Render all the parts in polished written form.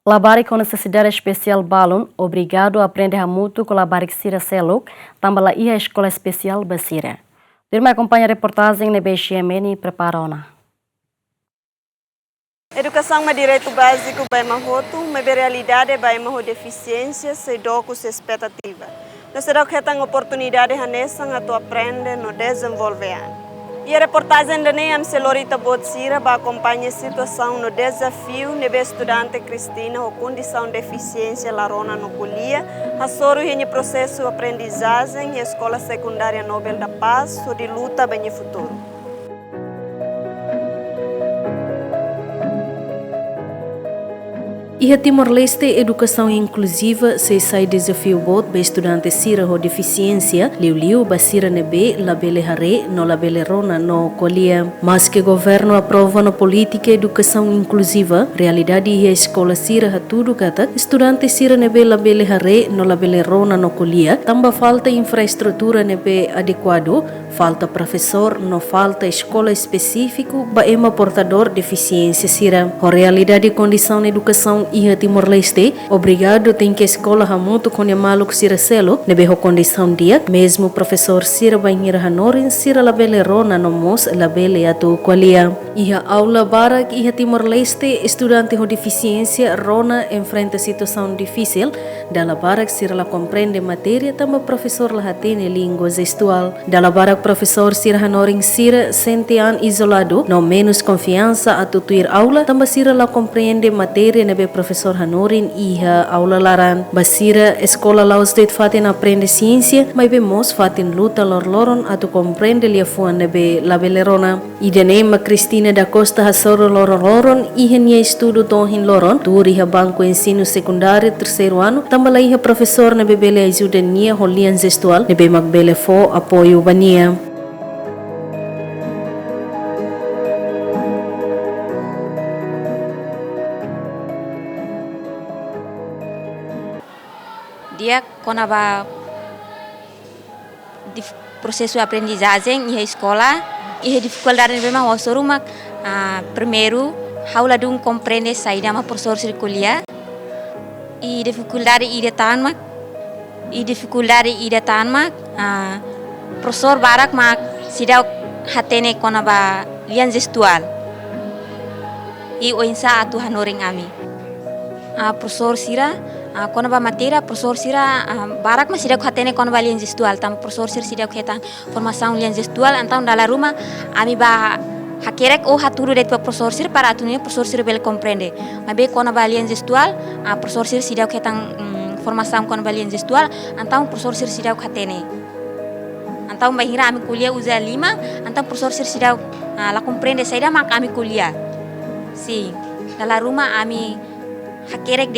Labari com necessidade especial balun, obrigado a aprender a mútuo com labari que sira seluk, tambala ia escola especial basira. Dirma acompanha a reportagem na BXMN e prepara-ona. Educação é direito básico para mahoto, mas a realidade é para deficiência, se doco se expectativa. Nós terá que ter oportunidade nessa a tu aprender no desenvolver. E a reportagem da NEAM Celorita Botsira para acompanhar a situação no desafio de estudante Cristina com condição de deficiência larona no colia, a soro em processo de aprendizagem e Escola Secundária Nobel da Paz, de luta para o futuro. E a Timor-Leste, educação inclusiva, se sai desafio bot para estudantes sira com deficiência, liu basira nebe, labele hare, no labele rona no colia. Mas que governo aprova na política educação inclusiva, realidade e a escola sira ha tudo kata, estudantes sira nebe labele hare, no labele rona no colia, tamba falta infraestrutura nebe adequado, falta professor, no falta escola específico, ba ema portador deficiência sira. A realidade e condição na educação e a Timor-Leste, obrigado tem que a escola hamuto com a maluk sira selo, nebe ho condição dia, mesmo professor sira banhira hanorin sira labele rona no mos labele atu qualia. E a aula barak e a Timor-Leste, estudante com deficiência rona enfrenta situação difícil, dala barak sira la compreende matéria, tamba professor la hatene língua gestual. Dala barak professor sira hanorin sira sentian isolado, no menos confiança a tutuir aula, tamba sira la compreende matéria nebe professor hanorin iha aula laran. Basira escola laos det fatin aprende ciência, mas bemos fatin luta loron atu compreende lia fuan nebe labelerona. Idenema Cristina da Costa hasoro loron iha nia estudo tohin loron, turi ha banco ensino secundário terceiro ano, tambala iha professor nebe bele ajuda nia holian gestual, nebe magbele fo apoio bania. Dia konaba di processo de aprendizagem e a escola e a dificuldade de uma soruma primeiro haula dum compreende saída ma professor circulia e dificuldade ida tanma professor barak ma sidau hatene konaba lian gestual e oinsa atu hanoring ami professor sira kona ba matéria professor sira barak mas sida khatene kona ba lian gestual tam professor sira sida kheta formação lian gestual então dala ruma ami ba hakerek haturu det professor sira para atunia professor sira bel compreende mas be kona ba lian gestual professor sira sida kheta formação kona ba lian gestual então professor sira sida khatene então bahira ami kuliah usa 5 então professor sira sida la compreende saida mak ami kuliah si dala ruma ami hakerek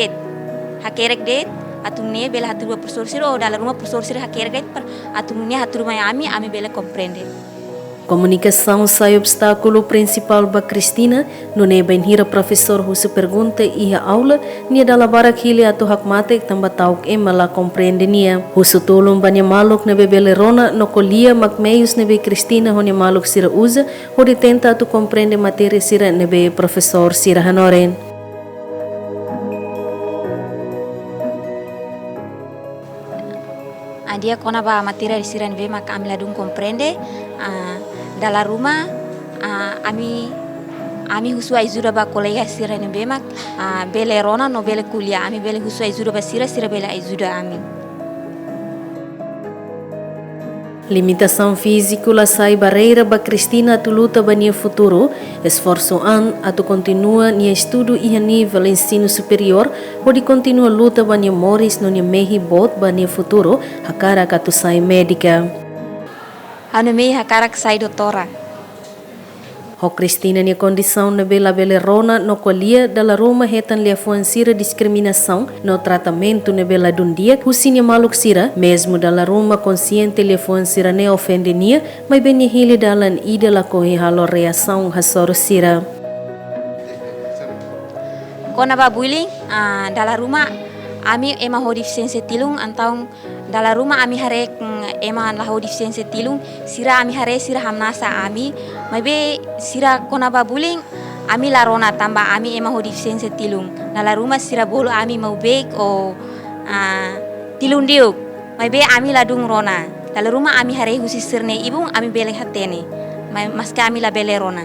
det atunia bela hatu professor sira dalam rumah professor sira hakerek det per atunia hatu rumah ami bela compreende. Comunicação sai obstáculo principal ba Cristina, no ne benhira professor husu pergunta e a aula, nia dala barak hili atu hakmate tamba tauk ema la compreende nia. Husu tolong banya maluk nebe bele rona no colia makmeius nebe Cristina honia maluk sira usa, hodi tenta atu compreende matéria sira nebe professor sira hanoren. Dia kona ba matéria sira nebe mak ami ladung compreende dalam rumah ami husu ajuda ba kolega sira nebe mak bele rona no bele kuliah ami bele husu ajuda ba sira bele ajuda ami. Limitação física la sai barreira ba Cristina tu luta ba nia futuro, esforço atu continua nia estudo e nível ensino superior, pode continua luta ba nia moris no nia mehi bot ba nia futuro, hakara ka tu sai médica. Anu mehi hakara ka sai doutora. Ho Cristina nia condição na bela rona no colia dala Roma hetan lia fuan sira discriminação no tratamento na bela dundia husinia maluk sira mesmo dala Roma consciente lia fuan sira ne ofende nia mas beni hili dalan ida la kohi halo reação hasor sira. Kona ba bullying dala Roma ami ema ho deficiência tilung antau dala Roma ami harek ema la ho deficiência tilung sira ami hare sira hamnasa ami mabe sira kona ba bullying ami la rona tamba ami ema ho defisiensia tilung. Nala rumah sira bolo ami mau bek o tilung diuk. Mai be ami la dung rona. Nala rumah ami hare husi sirne ibung ami bele hatene. Maske ami la bele rona.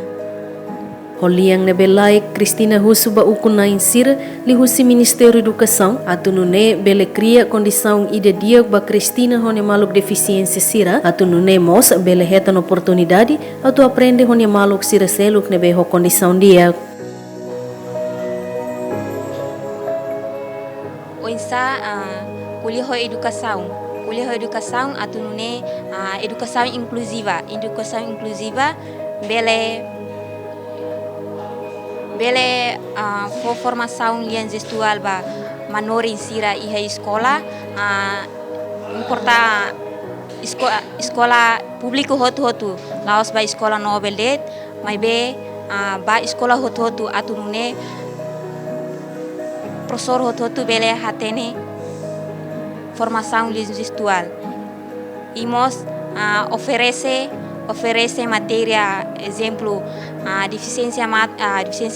Holiang na belai Cristina Husu ba ukunain sira li husi Ministério Educação atu nune bele cria condição ide dia ba Cristina hone maluk defisiência sira atu nune mos bele hetan oportunidade atu aprende hone maluk sira seluk nebe ho condição dia. Oinsa kuliah educação. Kuliah educação atu nune educação inclusiva. Educação inclusiva bele formação lian gestual ba manorin sira iha escola importa escola público hotu laos ba escola nobel det mai be ba escola hotu atu nune professor hotu bele hatene formação lian gestual imos oferece matéria, exemplo, deficiência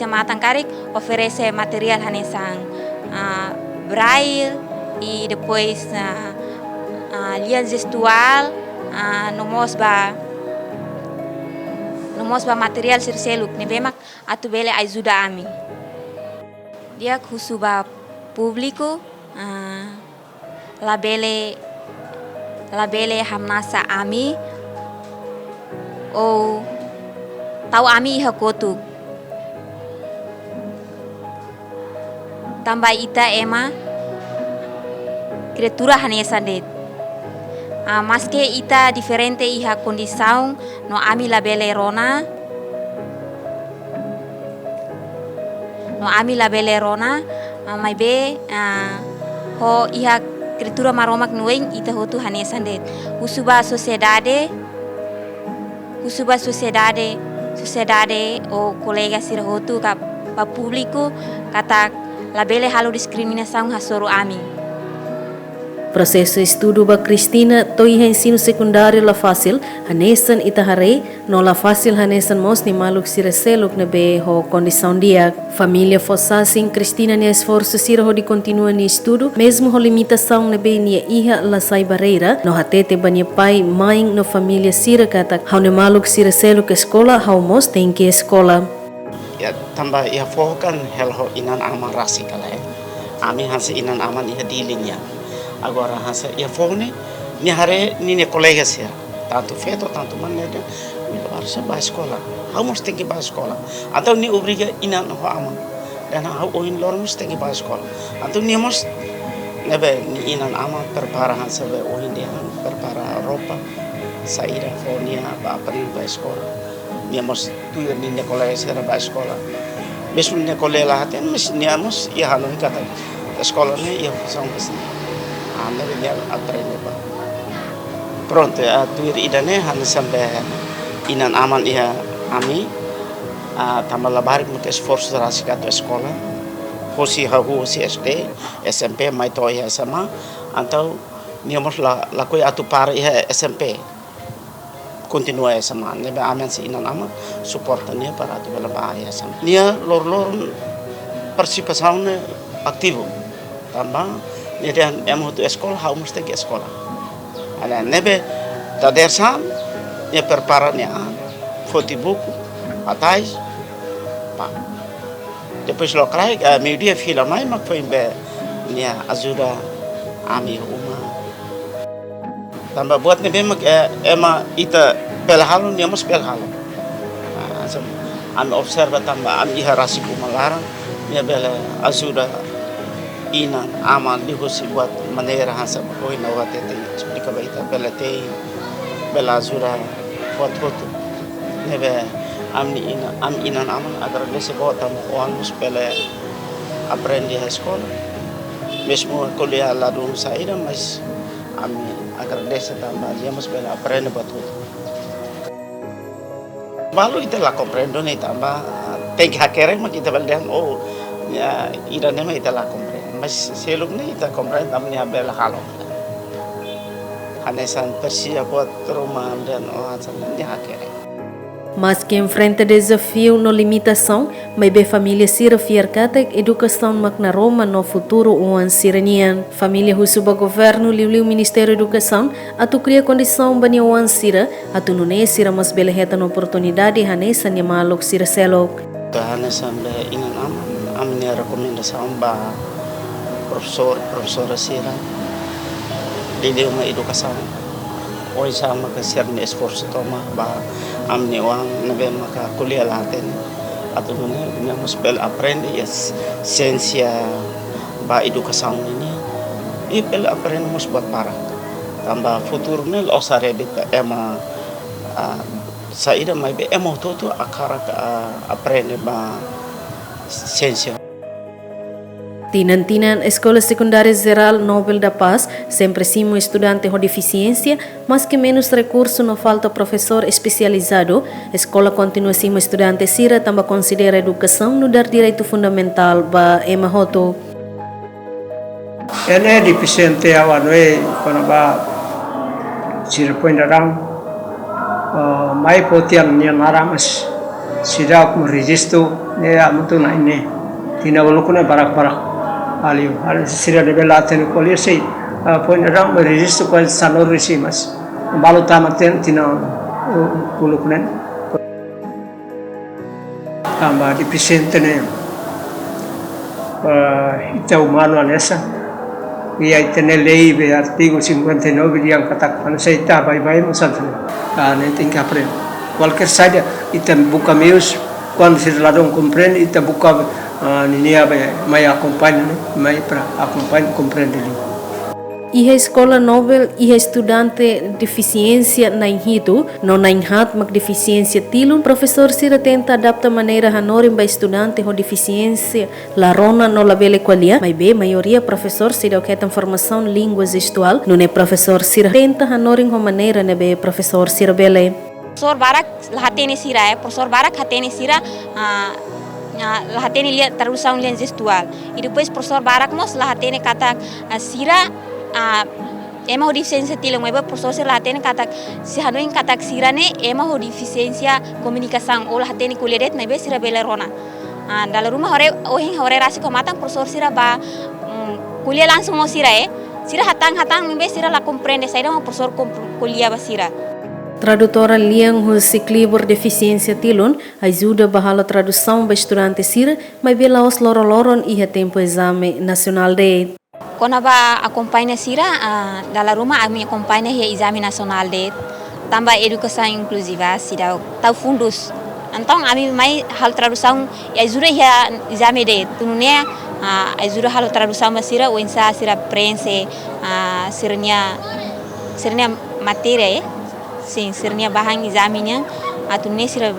matangkarik, oferece material hanesang braille e depois lian gestual, nomos ba material sirseluk, nebemak atu bele ajuda ami. Dia kusuba público, la bele hamnasa ami, o tahu ami iha kotuk tambah ita ema criatura hanesandet maske ita diferente iha condição no ami la bele rona mai be ho iha criatura maromak nueng ita hotu hanesandet usuba sociedade o colega sira hotu ka pa público kata la bele halo discriminação hasoro ami. Processo estudo ba Cristina toi ensino secundário la fácil hanesan itahare no la fácil hanesan mos ni maluk sira seluk na be ho condição dia família fossasin Cristina ne esforço sira ho de continua ni estudo mesmo ho limitação na be ni iha la sai barreira no hatete banya pai mãe no família sira kata ha ne maluk sira seluk escola ha mos tem que escola ya tambah ya fokan helho inan aman rasi kala ami hansi inan aman iha dilinya agora hansa ia fone ni hare ni ne colega sia tanto feto tanto manede mi harus ba sekolah harus tinggi ba sekolah atau ni obriga inan ho aman dan hau oin lor mus tinggi ba sekolah atau ni mus nebe ni inan aman prepara hansa be oin dia prepara ropa saira fonia ba april ba sekolah ni mus tu ni ne colega sia ba sekolah mesmo ne colega haten mes ni mus ia hanu kata sekolah ni ia song kesini anda dia aprende ba pronto tuir idane han sampai inan aman iha ami tambah labarik mut esforço rasika to sekolah hosi SD SMP mai to iha sama atau niamos la koi atu par iha SMP continua sama nebe amen si inan aman support nia para atu bela ba iha sama nia lor participação aktivo tambah dan emu tu sekolah harus pergi sekolah. Ada nebe tadersan ya perparannya foto buku atais pa. Depois lo krai media film mai mak foi be nia ajuda ami uma. Tambah buat nebe mak ema ita belhalu nia mus belhalu. Am observa tambah am iharasi kumalarang nia bela ajuda inan aman lihusi buat maneira hansa koi na wate te explica baita belate bela zura foto nebe am inan aman agar lese bota on spele aprendi a escola mesmo kuliah la dum saída mas am agar lese tambah diamos bela aprende batu balu ita la comprendo ni tambah tem que hacker mas kita baldan oh ya ida nema ita la comprendo mas seluk ni ita comprende tamnya bela halo hanesan persia buat rumah dan orang sana ni hacker Mas que enfrenta desafio no limitação, mas bem família sira fiarcata educação na Roma no futuro uan siranian. Família husuba governo liu Ministério da Educação atu cria condição bani uan sira atu nune sira mas beleheta no oportunidade hanesa nyamalok sira selok. Hanesa be inan amin rekomendasi ba profesora sira dili uma educação. Hoy sama ka sir ni esforço toma ba amni wang nabe maka kuliah latin atau dunia musbel aprende yes ciencia ba educação ini ipel aprende musbat para tambah futuro nel osare de ema saída mai be emo toto akara aprende ba ciencia. Tinan Escola Secundária Geral Nobel da Paz sempre simo estudante com deficiência, mas que menos recurso não falta professor especializado. Escola continua simo estudante sira também considera educação no dar direito fundamental ba emahoto. Ene deficiente awan we kono ba sira poindarang mai potian ni naramas sira ko registro ne amutu na ine tinawalukuna barak aliu sira de belaten kolia sei poindarang registro ko sanor resimas balu tamaten tina kulukunen tamba deficiente ne ita humano anesa ia tener lei be artigo 59 yang katakan saya tak baik-baik masalah ne tinggal aprende cualquier saja ita buka meus quando se ladrão compreende ita buka ninia mai acompanha mai para acompanha compreende Iha escola Nobel, iha estudante deficiência na inhitu, não na inhat mag deficiência tilun, professor sira tenta adapta maneira hanorim ba estudante com deficiência la rona no labele qualia, mas be maioria professor sira quer formação língua gestual, não é professor sira tenta hanorim com maneira ne be professor sira bele. Professor barak lahatene sira professor barak hatene sira lahatene lihat tradução lian gestual. E depois professor barak mos lahatene kata sira ema ho deficiência tilong mai professor sira lahatene kata si hanoin kata sira ne ema ho deficiência comunicação ou lahatene kuliadet mai be sira bele rona. Dalam rumah hore rasi ko matang professor sira ba kuliah langsung mo sira sira hatang mai be sira la comprende saida mo professor kuliah ba sira. Tradutora Liang Husikli por deficiência tilon ajuda bahala tradução ba estudante sira, mas bela os lororon iha tempo exame nacional de. Kona ba acompanha sira dalam rumah kami acompanha ya exame nacional de tambah educação inclusiva sira tau fundus. Então kami mai hal tradução ajuda ya exame de tununia ajuda hal tradução ba sira wensa sira prense sirnya matéria sim, sirnya bahan examinya atau nesira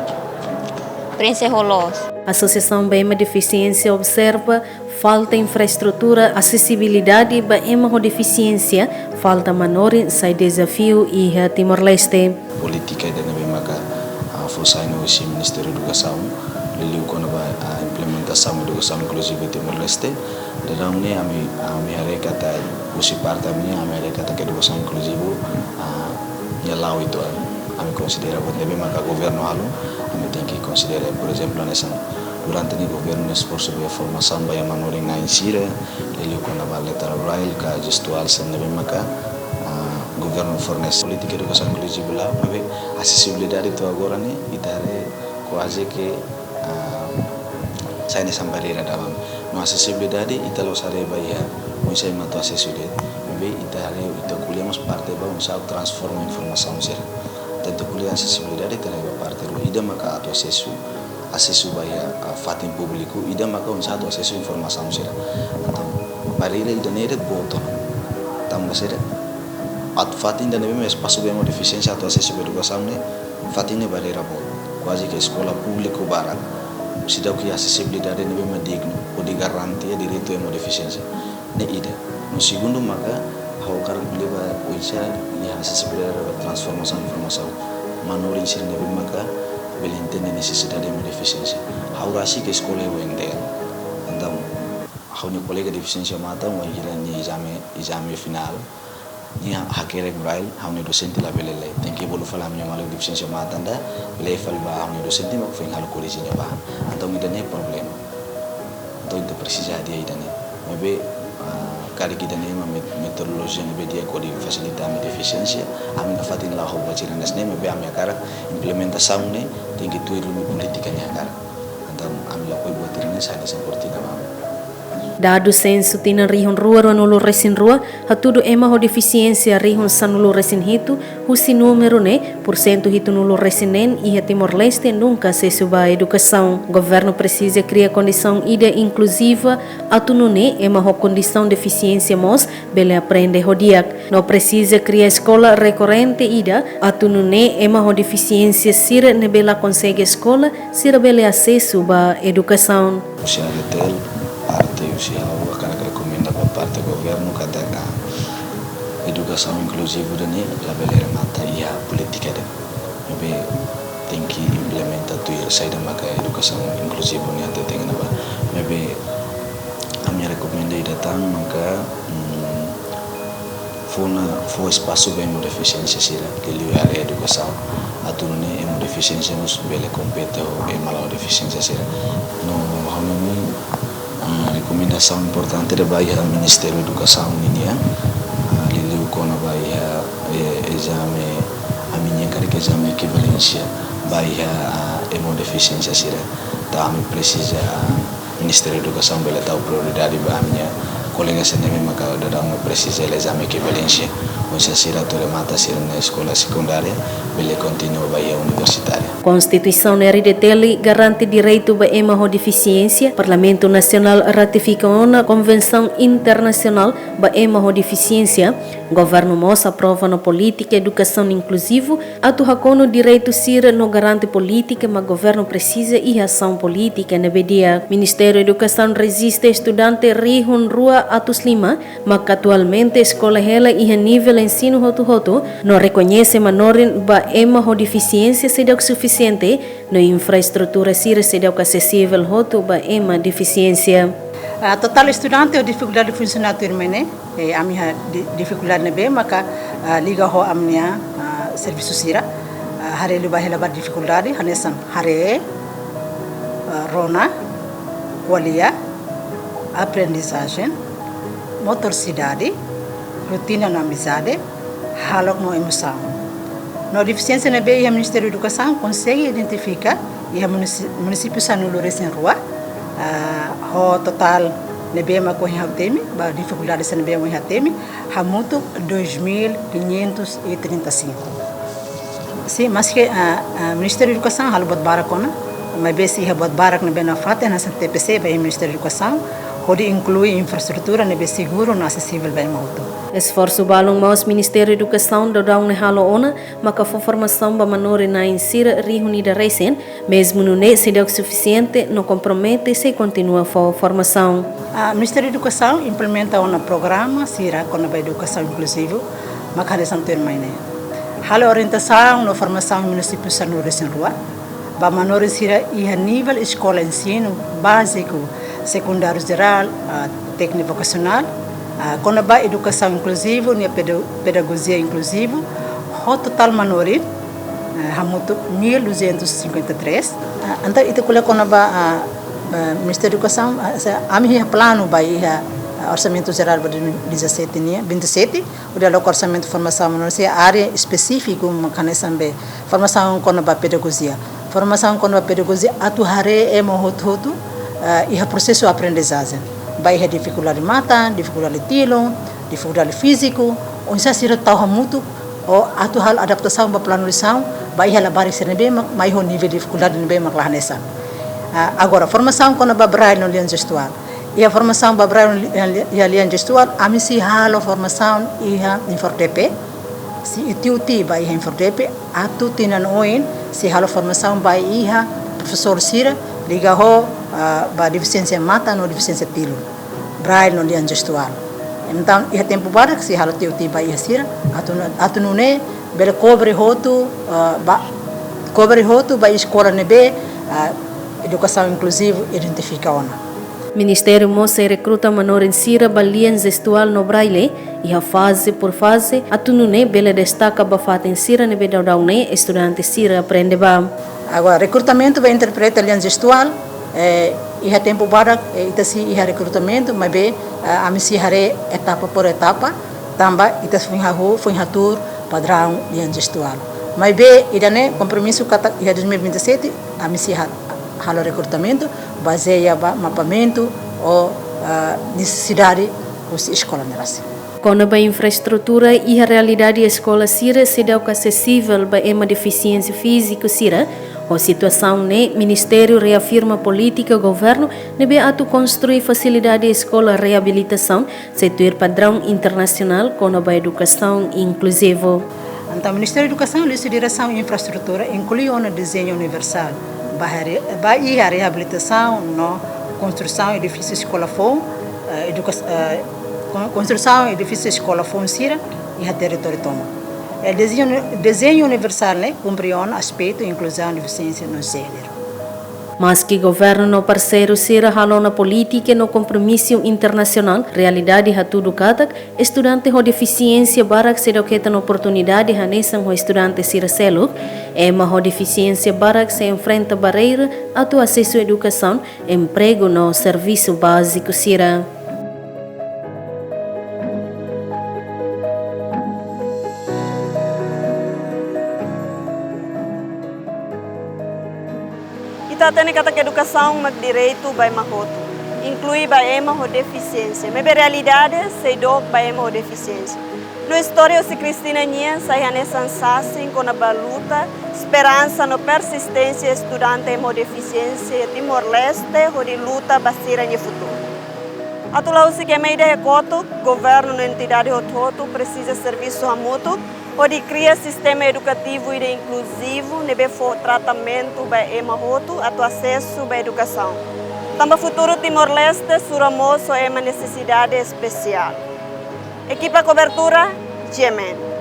prensa holos. Associação Bema Deficiência observa falta infraestrutura, acessibilidade ba ema com deficiência, falta manori sai desafio e Timor-Leste. Política da Bema ka forçai no Ministério da Educação, liliu quando ba implementação da educação inclusiva Timor-Leste. Dalam ni ami hari kata usi partai ni ami hari kata educação inclusiva nyalau itu kami considera buat lebih maka governo halu kami tinggi considera por ejemplo nessa durante ni governo esforço de formação baya manoring na insira lelio com a letra braille ka gestual sen lebih maka governo fornece política de educação inclusiva lá mas acessibilidade itu agora ni itare quase que sai nessa barreira dalam no acessibilidade italo sare baya muito mato acessibilidade itare ita kuliah mas parte ba usah transforma informação ser tanto kuliah acessibilidade terlebih parte ru ida maka atau acesso baya fatin público ida maka usah atau acesso informação ser então barreira ida nere boto tambah ser at fatin dan lebih espaço bem deficiência atau acesso educação ne fatin ne barreira boto quase que escola público barat sidau que acessibilidade ne bem digno ou de garantia direito à deficiência ne ida no segundo maka hawkar leba uisa ni acessibilidade transformação informação manorin sir ne maka belintene necessidade de deficiência haurasi que escola o ende então hawni colega deficiência mata mo gira ni exame final Nia hakere braille haune docente la belele tem que bolu falar minha malu deficiência matanda le falba haune docente mak feng halu corrigir ba então me dane problema então inte precisa dia idane mebe kali kita ni metodologi ni dia ko di facilitar mi deficiência ami na fatin la ho baciran das nem mebe ami akara implementação ni tem que tuir mi politika ni akara então ami la ko buat ini saya seperti nama Dado senso tina rihon rua nulo resin rua, hatudo ema ho deficiência rihon sanulo resin hitu, husi número ne, porcento hitu nulo resinen e Timor-Leste nunca se suba a educação. Governo precisa criar condição ida inclusiva, atuno ne ema ho condição deficiência mos, bele aprende hodiak. Não precisa criar escola recorrente ida, atuno ne ema ho deficiência sira ne bela consegue escola, sira bele acesso ba educação. Parte usia akan recomenda por parte do governo kada educação inclusiva dani la belera mata ia politika dan be tem que implementar tu saída maka educação inclusiva ni ate tem na ba be a minha recomenda datang maka fo espaço bem mo deficiência sira que lhe área educação aturne emo deficiência nos bele compete o e mala deficiência sira no hamami rekomendação importante da Bahia Ministério da Educação ini ya liliu kona Bahia exame a minha cara que exame equivalência Bahia emo deficiência sira também precisa Ministério da Educação bela tahu prioridade ba minha colega seneme maka dadang precisa exame equivalência onde sira tore mata sira na escola secundária bele continua Bahia universitária. Constituição RDTL garante direito ba ema ho deficiência. Parlamento Nacional ratifica uma Convenção Internacional ba ema ho deficiência. Governo mos aprova na política educação inclusivo. Atu hakono direito sira no garante política, mas governo precisa e ação política na bedia. Ministério da Educação resiste estudante rihun rua atus lima, mas atualmente escola hela e nível ensino hotu não reconhece manorin ba ema ho deficiência se deu suficiente no infraestrutura sira se deu acessível hotu ba ema deficiência. Total estudante o dificuldade de funcionar termine a minha dificuldade nebe maka liga ho amnia serviço sira hare luba hela bar dificuldade hanesan hare rona qualia aprendizagem motoricidade rotina na amizade halok no emoção. No deficiência na BI, o Ministério da Educação consegue identificar e o município sanulo recém rua o total na BI ma ko temi ba dificuldade sa na BI mo temi hamuto 2535. Sim, mas que o Ministério da Educação halo bot barakona, mas besi ha bot barak na bena fata na TPC ba o Ministério da Educação pode incluir infraestrutura na BI seguro na acessível bem muito. Esforço balong maus Ministério da Educação do daun halo ona, maka formação ba manore na insira reunida recém, mesmo no ne se deu suficiente, não compromete se continua a formação. O Ministério da Educação implementa um programa sira com a educação inclusiva, maka de santo irmãine. Halo orientação na formação município sanu recém rua, ba manore sira e a nível escola ensino básico, secundário geral, técnico vocacional. Quando a educação inclusiva e a pedagogia inclusiva, o total manorin, hamuto 1253. Então, itu quando a Ministério da Educação, a minha plano vai orçamento geral para 2027, o orçamento de formação manoria área específica, mecanismo de formação com a pedagogia. Formação com a pedagogia, atuare hotu e o processo de aprendizagem. Vai a dificuldade mata, dificuldade tilo, dificuldade físico, onde se tahu muito ou atual adaptação para planuação, vai a labar esse nível, mais o nível de dificuldade nível maklah nessa. Agora formação com a braille no linha gestual. E a formação para braille no linha gestual, a mim se halo formação e a infortep, se itiuti vai a infortep, a tu tinan oin se halo formação vai a professor sira liga ho ba deficiência mata no deficiência tilo braille no lian gestual então ia tempo barak se halo teu tiba ia sira atunune bele cobre hotu ba escola nebe educação inclusiva identifica ona Ministério Moça recruta manorin sira balian gestual no braille e a fase por fase atunune bela destaca bafaten sira ne bedaudane estudante sira aprende ba. Agora, recrutamento vai interpretar a linha gestual, e a tempo para itasi e recrutamento, mas bem a misi hare etapa por etapa, também itas foi hatur padrão linha gestual. Mas bem idane compromisso kata e 2027 a misi halo recrutamento baseia ba mapamento ou necessidade dos escola nerasi. Com a infraestrutura e a realidade da escola sira se dá acessível para uma deficiência física sira, a situação ne Ministério reafirma política governo nebe atu construir facilidade escola reabilitação setor padrão internacional com a educação inclusiva. Então, o Ministério da Educação e Direção e Infraestrutura inclui um desenho universal para a reabilitação, no construção de edifícios escola fom, construção de edifícios escola fom sira e a território toma. O desenho universal compreende aspecto de inclusão e deficiência no gênero. Mas que governo no parceiro sira halou na política no compromisso internacional, realidade ha tudo katak, estudante com deficiência barak se doqueta na oportunidade hanesan com estudante sira seluk, ema com deficiência barak se enfrenta barreira a tu acesso à educação, emprego no serviço básico sira. Kita tem que educação mag direito by mahoto, inclui by ema ho deficiência. Mas realidade sei do by ema ho deficiência. No história se Cristina Nia sai nessa sensação com a baluta, esperança no persistência estudante ema ho deficiência Timor-Leste ho de luta basira no futuro. Atulau se que meia ideia coto, governo na entidade hototo precisa serviço a mútuo, ou de criar sistema educativo e inclusivo, nebe for tratamento para emahoto, a acesso à educação. Também futuro Timor-Leste, suramoso é uma necessidade especial. Equipa cobertura, Yemen.